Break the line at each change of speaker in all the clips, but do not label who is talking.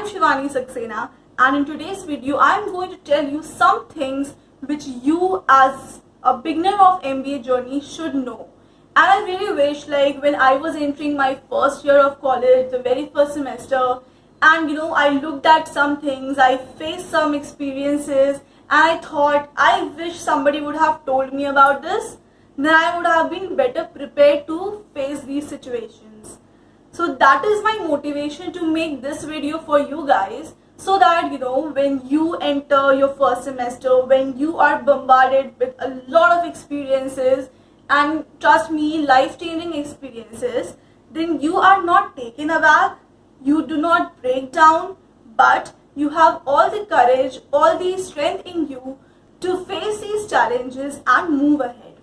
I'm Shivani Saxena, and in today's video I'm going to tell you some things which you as a beginner of MBA journey should know. And I really wish, like when I was entering my first year of college, the very first semester, and I looked at some things, I faced some experiences, and I thought I wish somebody would have told me about this, then I would have been better prepared to face these situations. So that is my motivation to make this video for you guys, so that when you enter your first semester, when you are bombarded with a lot of experiences, and trust me, life-changing experiences, then you are not taken aback, you do not break down, but you have all the courage, all the strength in you to face these challenges and move ahead.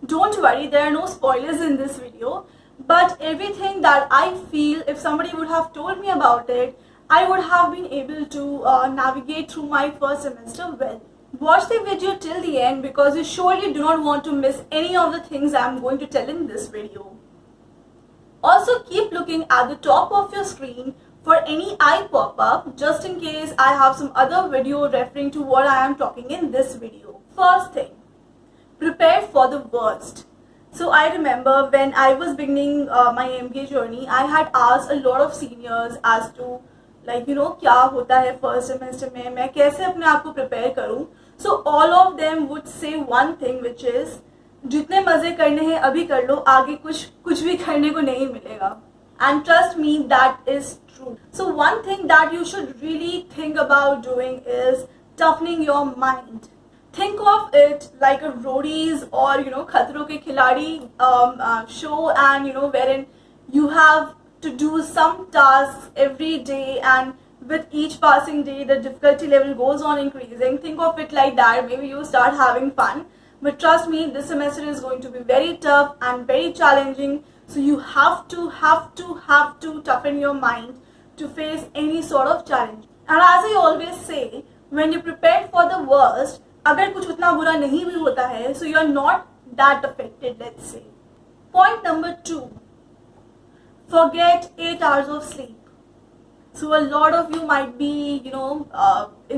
Don't worry, there are no spoilers in this video, but everything that I feel, if somebody would have told me about it, I would have been able to navigate through my first semester well. Watch the video till the end because you surely do not want to miss any of the things I am going to tell in this video. Also, keep looking at the top of your screen for any eye pop-up, just in case I have some other video referring to what I am talking in this video. First thing, prepare for the worst. So I remember when I was beginning my MBA journey, I had asked a lot of seniors as to क्या होता है first semester में, मैं कैसे अपने आप को prepare करूं. So all of them would say one thing which is, जितने मजे करने हैं अभी कर लो, आगे कुछ भी करने को नहीं मिलेगा. And trust me, that is true. So one thing that you should really think about doing is toughening your mind. Think of it like a roadies or Khatro Ke Khiladi show, and wherein you have to do some tasks every day, and with each passing day the difficulty level goes on increasing. Think of it like that. Maybe you start having fun, but trust me, this semester is going to be very tough and very challenging. So you have to toughen your mind to face any sort of challenge. And as I always say, when you prepare for the worst, अगर कुछ उतना बुरा नहीं भी होता है, so you are not that affected, let's say. Point number 2, forget 8 hours of sleep. So a lot of you might be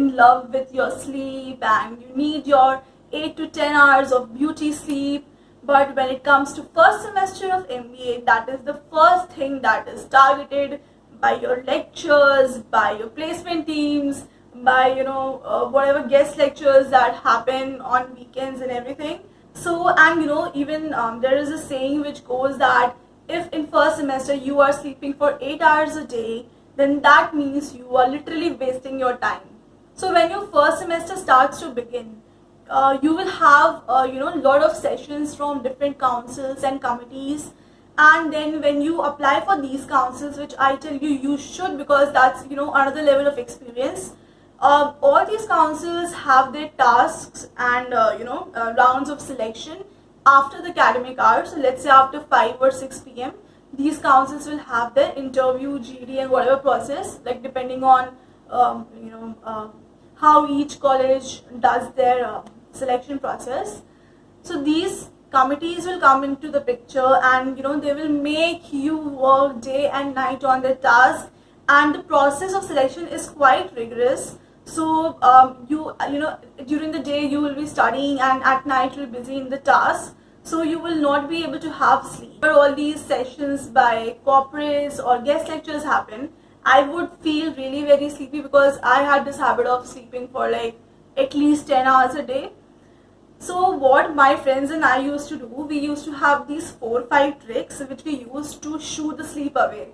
in love with your sleep, and you need your 8 to 10 hours of beauty sleep, but when it comes to first semester of MBA, that is the first thing that is targeted by your lectures, by your placement teams, by whatever guest lectures that happen on weekends and everything. So, and even there is a saying which goes that if in first semester you are sleeping for 8 hours a day, then that means you are literally wasting your time. So when your first semester starts to begin, you will have a lot of sessions from different councils and committees. And then when you apply for these councils, which I tell you should, because that's another level of experience. All these councils have their tasks and rounds of selection after the academic hours. So let's say after 5 or 6 p.m. these councils will have their interview, GD and whatever process, like depending on how each college does their selection process. So these committees will come into the picture, and they will make you work day and night on their task, and the process of selection is quite rigorous. So during the day you will be studying, and at night you will be busy in the task, so you will not be able to have sleep. Where all these sessions by corporates or guest lectures happen, I would feel really very sleepy, because I had this habit of sleeping for like at least 10 hours a day. So what my friends and I used to do, we used to have these 4 or 5 tricks which we used to shoo the sleep away.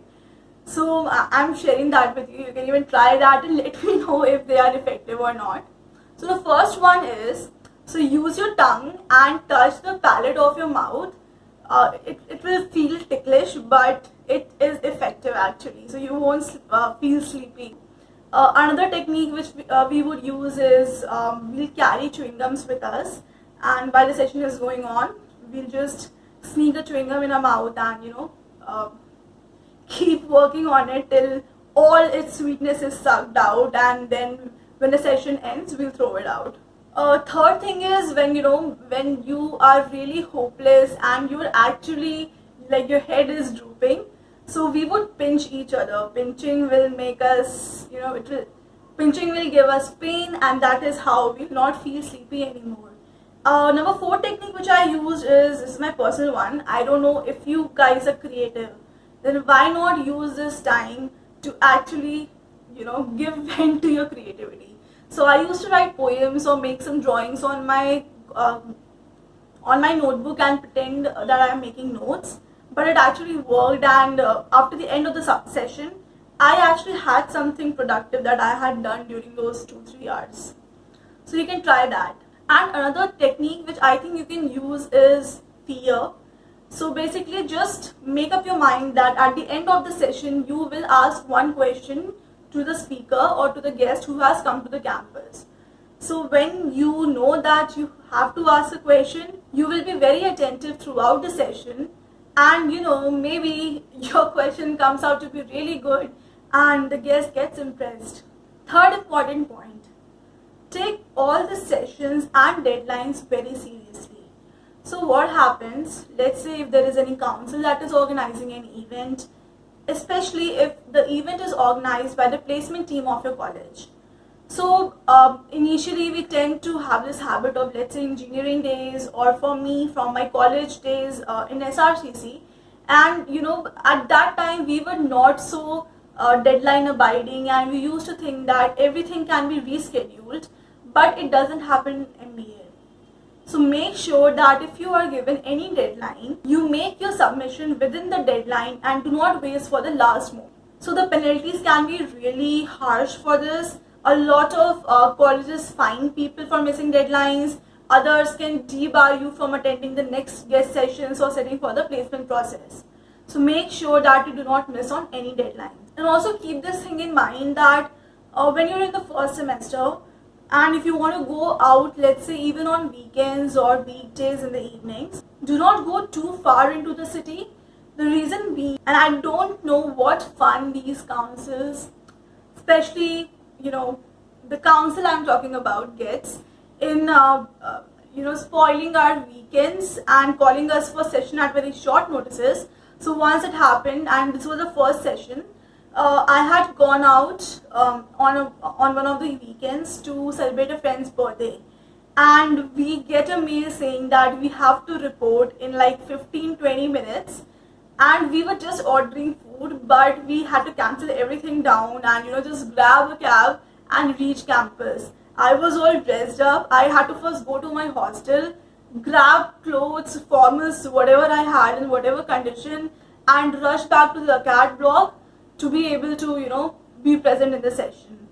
So I'm sharing that with you. You can even try that and let me know if they are effective or not. So the first one is, so use your tongue and touch the palate of your mouth. It will feel ticklish, but it is effective actually. So you won't feel sleepy. Another technique which we would use is, we'll carry chewing gums with us, and while the session is going on, we'll just sneak a chewing gum in our mouth and keep working on it till all its sweetness is sucked out, and then when the session ends, we'll throw it out. Third thing is, when you are really hopeless and you're actually like your head is drooping, So we would pinch each other. Pinching will make us, pinching will give us pain, and that is how we will not feel sleepy anymore. Number 4 technique which I used is, this is my personal one. I don't know if you guys are creative, then why not use this time to actually, give vent to your creativity. So I used to write poems or make some drawings on my notebook and pretend that I am making notes, but it actually worked. And after the end of the session, I actually had something productive that I had done during those 2-3 hours. So you can try that. And another technique which I think you can use is fear. So basically just make up your mind that at the end of the session you will ask one question to the speaker or to the guest who has come to the campus. So when you know that you have to ask a question, you will be very attentive throughout the session, and maybe your question comes out to be really good and the guest gets impressed. Third important point, take all the sessions and deadlines very seriously. So what happens, let's say if there is any council that is organizing an event, especially if the event is organized by the placement team of your college. So initially we tend to have this habit of, let's say, engineering days, or for me from my college days in SRCC, and at that time we were not so deadline abiding, and we used to think that everything can be rescheduled, but it doesn't happen in MBA. So make sure that if you are given any deadline, you make your submission within the deadline and do not wait for the last moment. So the penalties can be really harsh for this. A lot of colleges fine people for missing deadlines. Others can debar you from attending the next guest sessions or sitting for the placement process. So make sure that you do not miss on any deadlines. And also keep this thing in mind that when you're in the first semester, and if you want to go out, let's say even on weekends or weekdays in the evenings, do not go too far into the city. The reason being, and I don't know what fun these councils, especially the council I'm talking about, gets in spoiling our weekends and calling us for session at very short notices. So once it happened, and this was the first session, I had gone out on one of the weekends to celebrate a friend's birthday, and we get a mail saying that we have to report in like 15-20 minutes, and we were just ordering food, but we had to cancel everything down and just grab a cab and reach campus. I was all dressed up. I had to first go to my hostel, grab clothes, formals, whatever I had in whatever condition, and rush back to the CAT block to be able to be present in the session.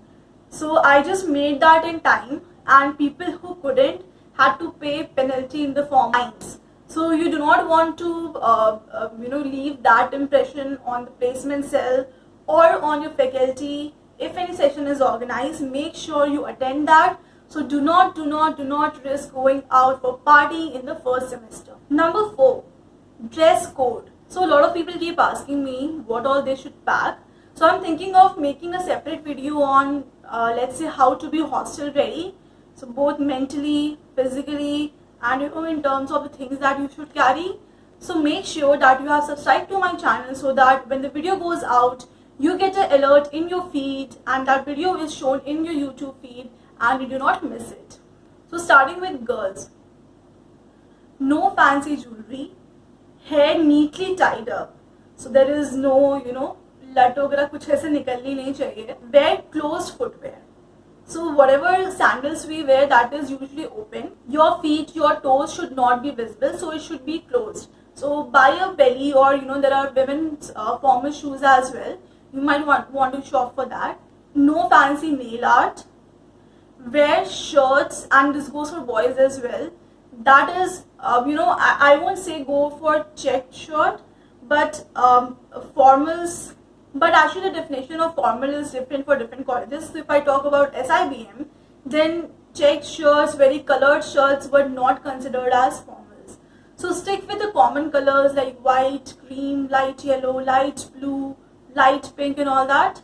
So I just made that in time, and people who couldn't had to pay penalty in the form of fines. So you do not want to leave that impression on the placement cell or on your faculty. If any session is organized, make sure you attend that. So do not risk going out for partying in the first semester. Number 4, dress code. So a lot of people keep asking me what all they should pack. So I'm thinking of making a separate video on let's say how to be hostel ready. So both mentally, physically, and in terms of the things that you should carry. So make sure that you have subscribed to my channel so that when the video goes out, you get an alert in your feed, and that video is shown in your YouTube feed and you do not miss it. So starting with girls, no fancy jewelry, hair neatly tied up, so there is no लट वगैरह कुछ ऐसे निकलनी नहीं चाहिए. Wear closed footwear. So whatever sandals we wear, that is usually open. Your feet, your toes should not be visible, so it should be closed. So buy a belly, or there are women's formal shoes as well. You might want to shop for that. No fancy nail art. Wear shirts, and this goes for boys as well. That is, I won't say go for checked shirt, but formals. But actually the definition of formal is different for different colleges. So if I talk about SIBM, then checked shirts, very colored shirts were not considered as formals. So stick with the common colors like white, cream, light yellow, light blue, light pink and all that.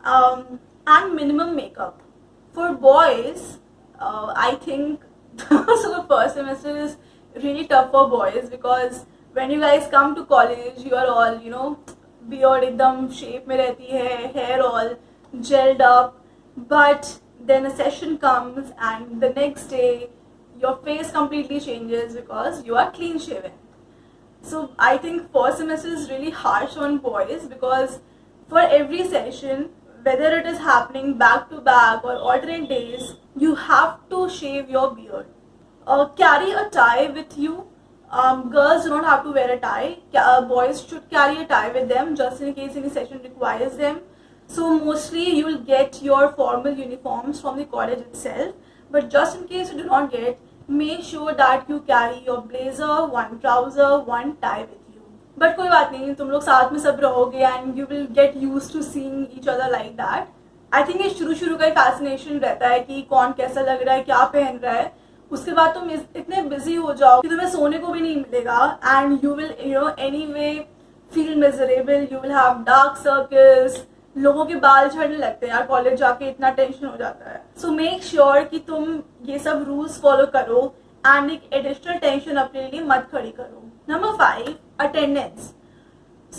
And minimum makeup. For boys, I think so the first semester is really tough for boys, because when you guys come to college, you are all, beard एकदम shape में रहती है, hair all gelled up, but then a session comes and the next day your face completely changes because you are clean shaven. So I think first semester is really harsh on boys because for every session, whether it is happening back to back or alternate days, you have to shave your beard. Carry a tie with you. Girls do not have to wear a tie. Boys should carry a tie with them just in case any session requires them. So mostly you will get your formal uniforms from the college itself, but just in case you do not get, make sure that you carry your blazer, one trouser, one tie with you. But कोई बात नहीं, तुम लोग साथ में सब रहोगे and you will get used to seeing each other like that. I think ये शुरू का ही fascination रहता है कि कौन कैसा लग रहा है, क्या पहन रहा है. उसके बाद तुम इतने बिजी हो जाओ कि तुम्हें सोने को भी नहीं मिलेगा and you will anyway feel miserable. You will have dark circles. लोगों के बाल झड़ने लगते हैं यार, कॉलेज जाके इतना टेंशन हो जाता है. सो मेक श्योर कि तुम ये सब रूल्स फॉलो करो एंड एक एडिशनल टेंशन अपने लिए मत खड़ी करो. Number 5, attendance.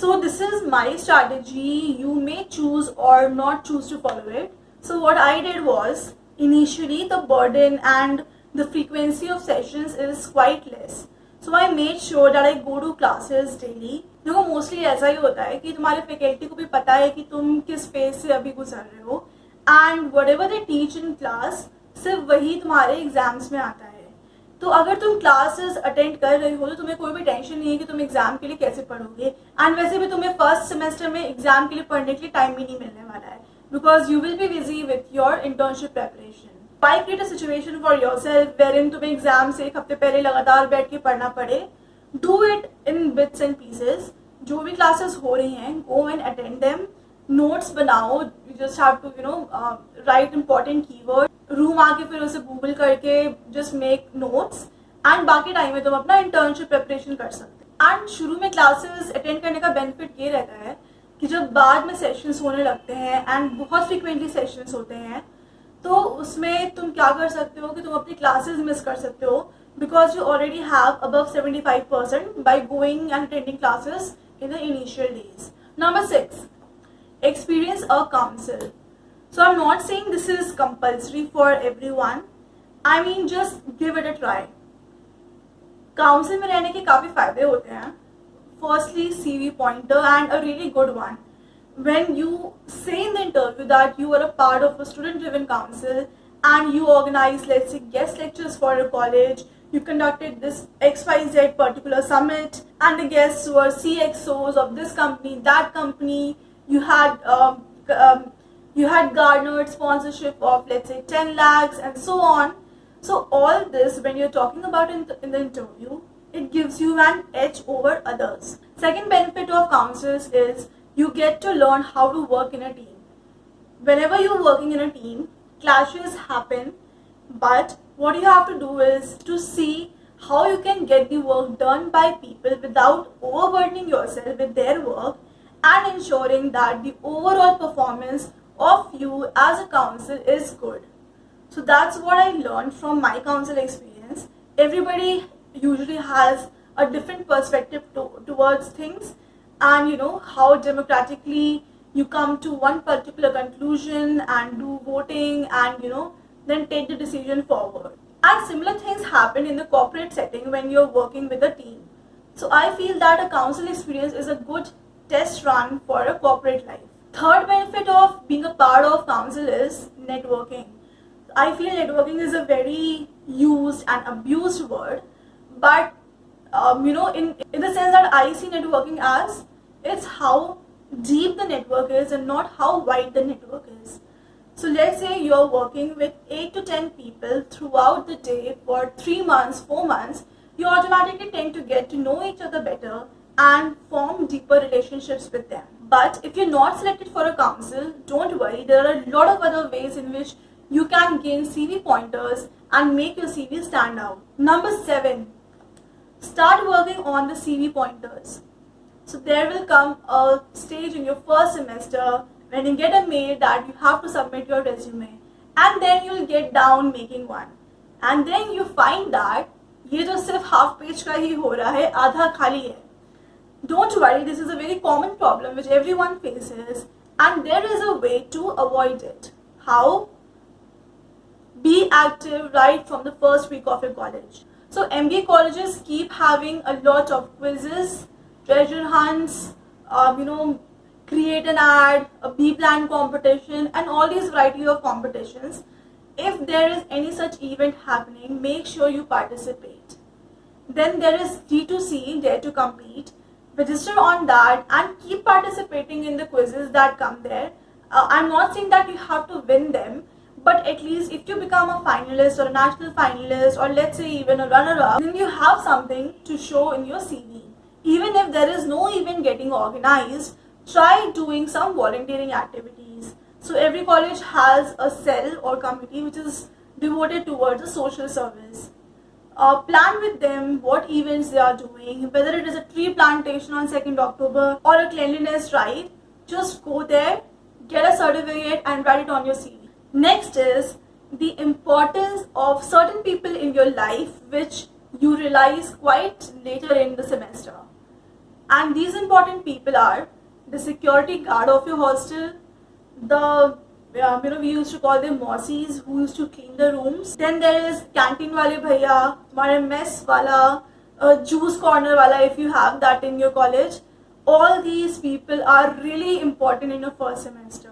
So this is my strategy. You may choose or not choose to follow it. So what I did was, initially the burden and the frequency of sessions is quite less. So I made sure that I go to classes daily. देखो mostly ऐसा ही होता है कि तुम्हारे faculty को भी पता है कि तुम किस फेज से अभी गुजर रहे हो and whatever they teach in class सिर्फ वही तुम्हारे एग्जाम्स में आता है. तो अगर तुम क्लासेस अटेंड कर रहे हो तो तुम्हें कोई भी टेंशन नहीं है कि तुम एग्जाम के लिए कैसे पढ़ोगे. एंड वैसे भी तुम्हें फर्स्ट सेमेस्टर में एग्जाम के लिए पढ़ने के लिए टाइम भी नहीं मिलने वाला है because you will be busy with your internship preparation. Why create a situation for yourself wherein तुम्हें एग्जाम से एक हफ्ते पहले लगातार बैठ के पढ़ना पड़े. Do it in bits and pieces. जो भी क्लासेस हो रही हैं, go and attend them. Notes बनाओ. You just have to write important keyword. Room आके फिर उसे गूगल करके just make notes. एंड बाकी टाइम में तुम अपना इंटर्नशिप प्रिपरेशन कर सकते हो. एंड शुरू में क्लासेस अटेंड करने का बेनिफिट ये रहता है कि जब बाद में सेशंस होने लगते हैं एंड बहुत फ्रिक्वेंटली सेशंस होते हैं तो उसमें तुम क्या कर सकते हो कि तुम अपनी क्लासेस मिस कर सकते हो because you already have above 75% by going and attending classes in the initial days. Number 6, experience a council. So I'm not saying this is compulsory for everyone. I mean just give it a try. Council में रहने के काफ़ी फायदे होते हैं. Firstly, CV pointer and a really good one. When you say in the interview that you are a part of a student-driven council and you organize, let's say, guest lectures for a college, you conducted this XYZ particular summit and the guests were CXOs of this company, that company, you had garnered sponsorship of, let's say, 10 lakhs and so on. So all this, when you're talking about in the interview, it gives you an edge over others. Second benefit of councils is you get to learn how to work in a team. Whenever you're working in a team, clashes happen, but what you have to do is to see how you can get the work done by people without overburdening yourself with their work and ensuring that the overall performance of you as a council is good. So that's what I learned from my council experience. Everybody usually has a different perspective towards things, and how democratically you come to one particular conclusion and do voting and then take the decision forward. And similar things happen in the corporate setting when you're working with a team. So I feel that a council experience is a good test run for a corporate life. Third benefit of being a part of council is networking. I feel networking is a very used and abused word, but in the sense that I see networking as, it's how deep the network is and not how wide the network is. So let's say you're working with 8 to 10 people throughout the day for 3 months, 4 months, you automatically tend to get to know each other better and form deeper relationships with them. But if you're not selected for a council, don't worry, there are a lot of other ways in which you can gain CV pointers and make your CV stand out. Number 7, start working on the CV pointers. So there will come a stage in your first semester when you get a mail that you have to submit your resume, and then you'll get down making one, and then you find that ये जो सिर्फ half page का ही हो रहा है, आधा खाली है. Don't worry, this is a very common problem which everyone faces, and there is a way to avoid it. How? Be active right from the first week of your college. So MBA colleges keep having a lot of quizzes, treasure hunts, create an ad, a B plan competition, and all these variety of competitions. If there is any such event happening, make sure you participate. Then there is D2C, Dare to Compete. Register on that and keep participating in the quizzes that come there. I'm not saying that you have to win them, but at least if you become a finalist or a national finalist, or let's say even a runner-up, then you have something to show in your CV. Even if there is no event getting organized, try doing some volunteering activities. So every college has a cell or committee which is devoted towards a social service. Plan with them what events they are doing, whether it is a tree plantation on 2nd October or a cleanliness drive. Just go there, get a certificate and write it on your CV. Next is the importance of certain people in your life which you realize quite later in the semester. And these important people are the security guard of your hostel, the we used to call them mossis who used to clean the rooms. Then there is canteen wale bhaiya, तुम्हारे mess wala, juice corner wala if you have that in your college. All these people are really important in your first semester.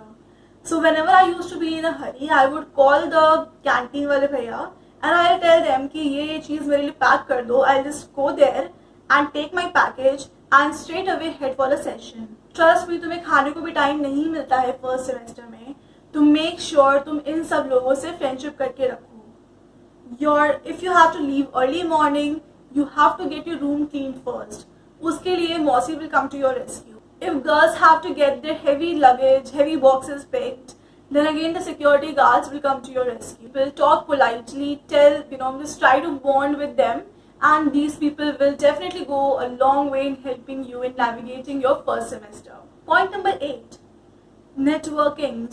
So whenever I used to be in a hurry, I would call the canteen wale bhaiya and I'll tell them कि ये चीज़ मेरे लिए pack कर दो. I'll just go there and take my package and straight away head for a session. Trust me, तुम्हें खाने को भी time नहीं मिलता है first semester में. To make sure तुम इन सब लोगों से friendship करके रखो. If you have to leave early morning, you have to get your room cleaned first. उसके लिए Mossy will come to your rescue. If girls have to get their heavy luggage, heavy boxes picked, then again the security guards will come to your rescue. Will talk politely, just try to bond with them, and these people will definitely go a long way in helping you in navigating your first semester. Point number 8. Networking.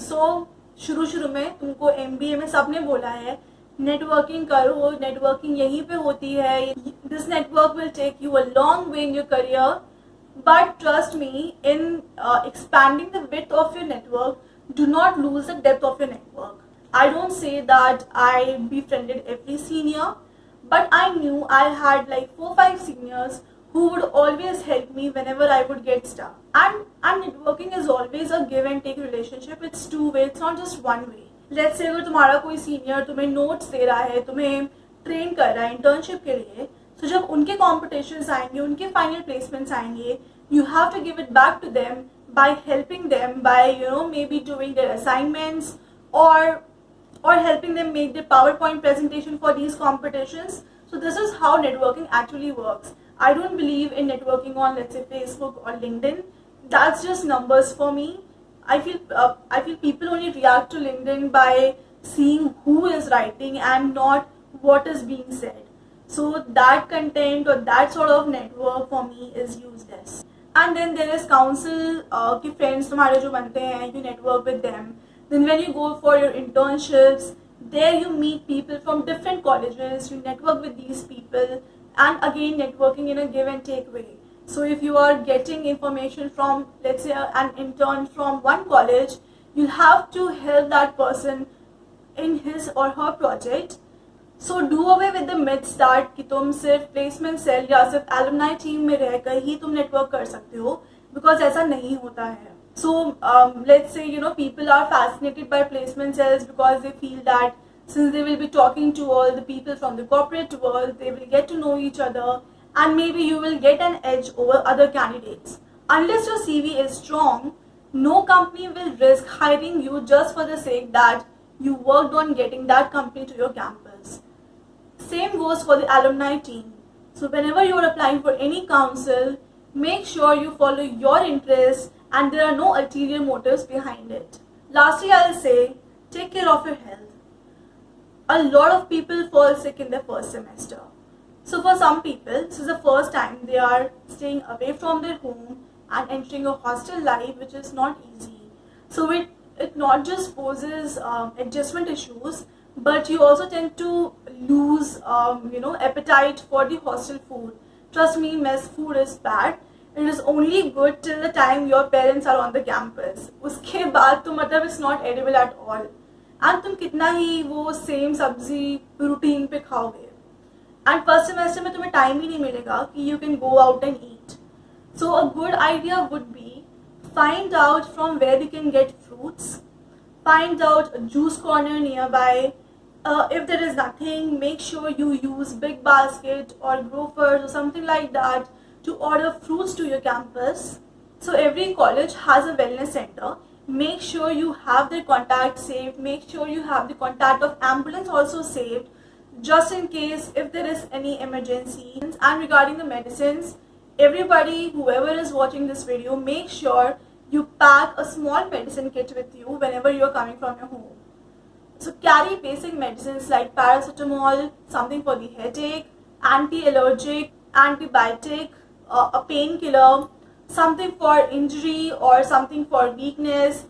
शुरू में तुमको MBA में सबने बोला है networking करो, networking यहीं पे होती है. This network will take you a long way in your career, but trust me, in expanding the width of your network, do not lose the depth of your network. I don't say that I befriended every senior, but I knew I had like 4-5 seniors who would always help me whenever I would get stuck. And networking is always a give and take relationship. It's two way, it's not just one way. Let's say अगर तुम्हारा कोई senior तुम्हें notes दे रहा है, तुम्हें train कर रहा है internship के लिए, so जब उनके competitions आएंगे, उनके final placements आएंगे, you have to give it back to them by helping them by maybe doing their assignments or helping them make their PowerPoint presentation for these competitions. So this is how networking actually works. I don't believe in networking on, let's say, Facebook or LinkedIn. That's just numbers for me. I feel people only react to LinkedIn by seeing who is writing and not what is being said. So that content or that sort of network for me is useless. And then there is council ki friends तुम्हारे जो बनते हैं, you network with them. Then when you go for your internships, there you meet people from different colleges, you network with these people, and again networking in a give and take way. So if you are getting information from, let's say, an intern from one college, you'll have to help that person in his or her project. So do away with the myths that कि तुम सिर्फ placement cell या सिर्फ alumni team में रहकर ही तुम network कर सकते हो, because ऐसा नहीं होता है. So let's say people are fascinated by placement cells because they feel that since they will be talking to all the people from the corporate world, they will get to know each other and maybe you will get an edge over other candidates. Unless your CV is strong, no company will risk hiring you just for the sake that you worked on getting that company to your campus. Same goes for the alumni team. So whenever you are applying for any council, make sure you follow your interests and there are no ulterior motives behind it. Lastly, I will say, take care of your health. A lot of people fall sick in their first semester. So for some people, this is the first time they are staying away from their home and entering a hostel life, which is not easy. So it not just poses adjustment issues, but you also tend to lose appetite for the hostel food. Trust me, mess food is bad. it is only good till the time your parents are on the campus. उसके बाद तो मतलब it's not edible at all. And तुम कितना ही वो same सब्जी routine पे खाओगे. And first semester में तुम्हें time ही नहीं मिलेगा कि you can go out and eat. So a good idea would be find out from where you can get fruits. Find out a juice corner nearby. If there is nothing, make sure you use Big Basket or Grofers or something like that to order fruits to your campus. So every college has a wellness center. Make sure you have their contact saved. Make sure you have the contact of ambulance also saved, just in case if there is any emergency. And regarding the medicines, everybody, whoever is watching this video, make sure you pack a small medicine kit with you whenever you are coming from your home. So carry basic medicines like paracetamol, something for the headache, anti-allergic, antibiotic, a painkiller, something for injury or something for weakness.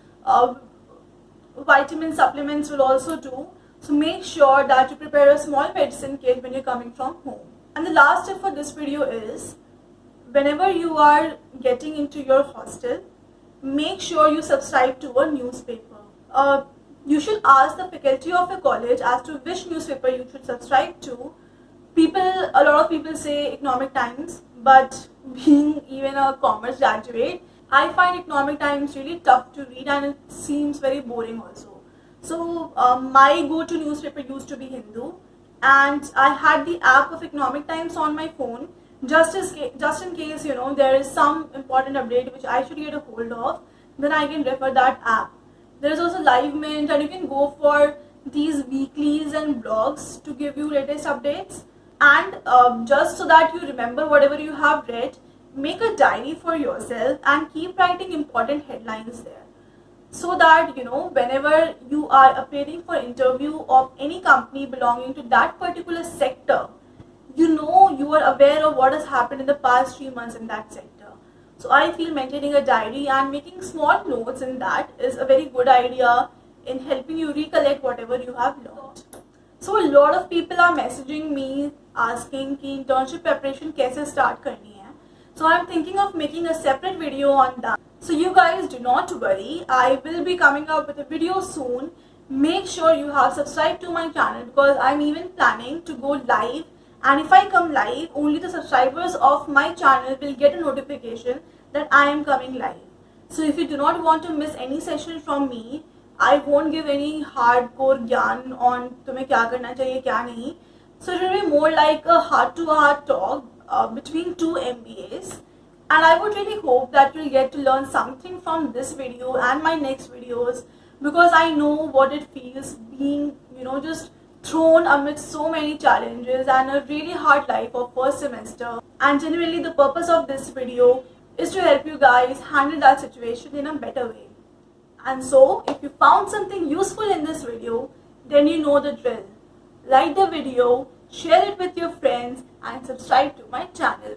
Vitamin supplements will also do. So make sure that you prepare a small medicine kit when you're coming from home. And the last tip for this video is, whenever you are getting into your hostel, make sure you subscribe to a newspaper. You should ask the faculty of your college as to which newspaper you should subscribe to. A lot of people say Economic Times, but being even a commerce graduate, I find Economic Times really tough to read and it seems very boring also. So my go-to newspaper used to be Hindu, and I had the app of Economic Times on my phone just in case there is some important update which I should get a hold of, then I can refer that app. There is also Live Mint, and you can go for these weeklies and blogs to give you latest updates. And just so that you remember whatever you have read, make a diary for yourself and keep writing important headlines there. So that whenever you are appearing for interview of any company belonging to that particular sector, you are aware of what has happened in the past 3 months in that sector. So I feel maintaining a diary and making small notes in that is a very good idea in helping you recollect whatever you have learned. So a lot of people are messaging me asking कि internship preparation कैसे start करनी है. So I'm thinking of making a separate video on that. So you guys do not worry, I will be coming up with a video soon. Make sure you have subscribed to my channel because I'm even planning to go live. And if I come live, only the subscribers of my channel will get a notification that I am coming live. So if you do not want to miss any session from me, I won't give any hardcore gyan on तुम्हें क्या करना चाहिए क्या नहीं. So it will be more like a heart-to-heart talk between two MBAs. And I would really hope that you'll get to learn something from this video and my next videos, because I know what it feels being, just thrown amidst so many challenges and a really hard life of first semester. And generally the purpose of this video is to help you guys handle that situation in a better way. And so if you found something useful in this video, then you know the drill. Like the video, share it with your friends and subscribe to my channel.